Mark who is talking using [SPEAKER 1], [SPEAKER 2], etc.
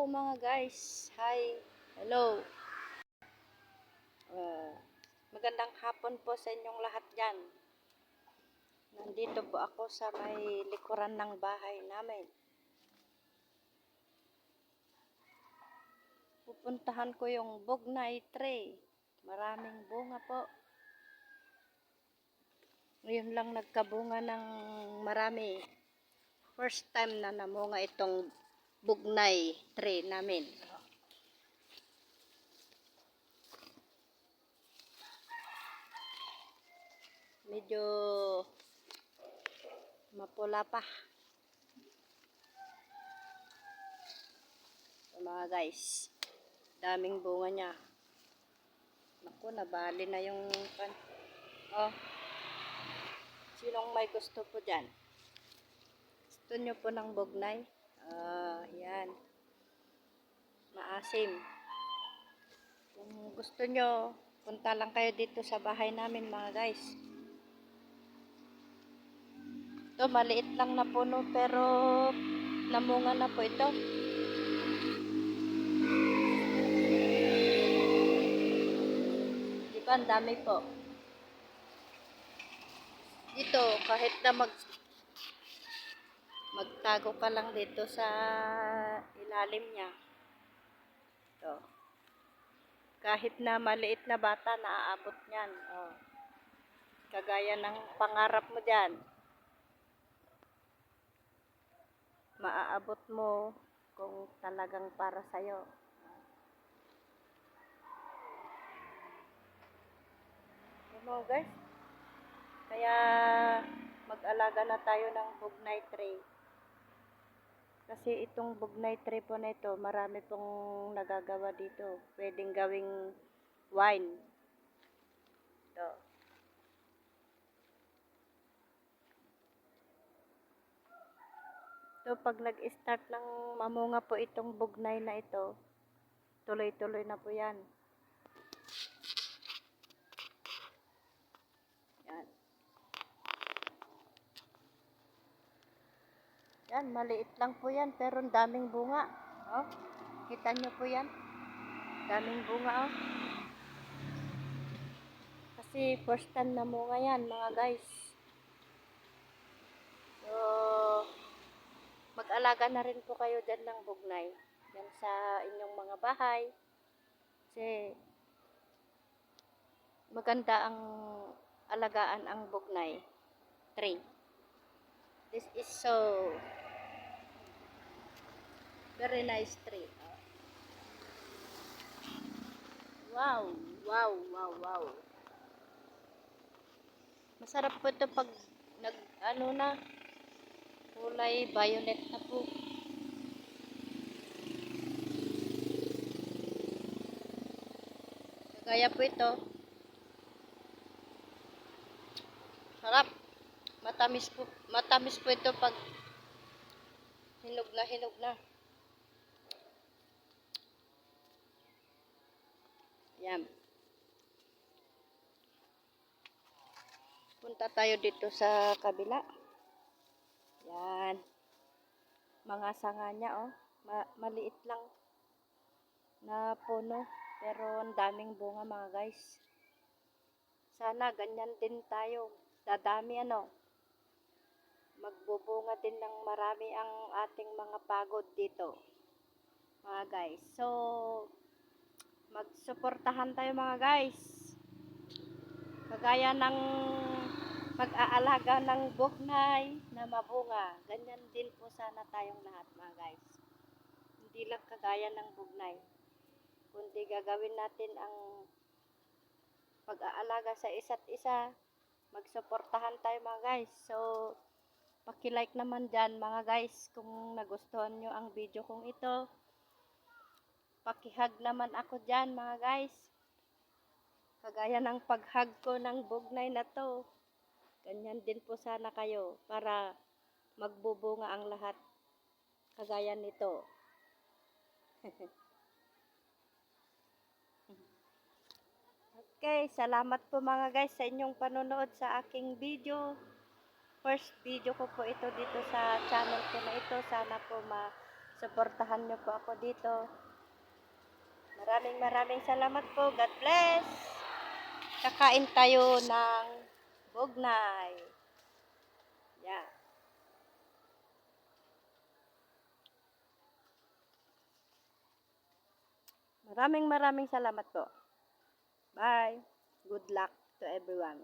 [SPEAKER 1] mga guys. Hi. Hello. Magandang hapon po sa inyong lahat dyan. Nandito po ako sa may likuran ng bahay namin. Pupuntahan ko yung bugnay tree. Maraming bunga po. Ngayon lang nagkabunga ng marami. First time na namunga itong bugnay tree namin. Medyo mapula pa. So, mga guys, daming bunga niya. Naku, nabali na yung sinong may gusto po dyan? Gusto nyo po ng bugnay? Yan. Maasim. Kung gusto nyo, punta lang kayo dito sa bahay namin mga guys. Ito, maliit lang na puno pero namunga na po ito. Diba, ang dami po. Dito, kahit na magtago ka lang dito sa ilalim niya. Ito. Kahit na maliit na bata, naaabot niyan. Kagaya ng pangarap mo dyan. Maaabot mo kung talagang para sa'yo. Ano guys? Kaya mag-alaga na tayo ng bugnay tree. Kasi itong bugnay tree po na ito, marami pong nagagawa dito. Pwedeng gawing wine. Ito. So, pag nag-start ng mamunga po itong bugnay na ito, tuloy-tuloy na po yan. Yan. Yan, maliit lang po yan, pero daming bunga. Kita nyo po yan? Daming bunga, Kasi first time namunga yan, mga guys. So, mag-alaga na rin po kayo dyan ng bugnay. Yan sa inyong mga bahay. Kasi maganda ang alagaan ang bugnay tree. This is so very nice tree. Wow, wow, wow, wow. Masarap po ito pag kulay violet na po. Kaya po ito. Sarap. Matamis po ito pag hinog na. Yan. Punta tayo dito sa kabila. Yan. Mga sanga niya, maliit lang na puno. Pero ang daming bunga, mga guys. Sana ganyan din tayo. Dadami, magbubunga din ng marami ang ating mga pagod dito, mga guys. So, magsuportahan tayo, mga guys. Kagaya ng pag-aalaga ng bugnay na mabunga, ganyan din po sana tayong lahat, mga guys. Hindi lang kagaya ng bugnay, kundi gagawin natin ang pag-aalaga sa isa't isa. Magsuportahan tayo, mga guys. So, paki-like naman dyan, mga guys, kung nagustuhan nyo ang video kong ito. Paki-hug naman ako dyan, mga guys. Kagaya ng pag-hug ko ng bugnay na to. Ganyan din po sana kayo para magbubunga ang lahat. Kagaya nito. Okay, salamat po mga guys sa inyong panonood sa aking video. First video ko po ito dito sa channel ko na ito. Sana po Suportahan niyo po ako dito. Maraming salamat po. God bless. Kakain tayo ng bugnay. Yeah. Maraming salamat po. Bye. Good luck to everyone.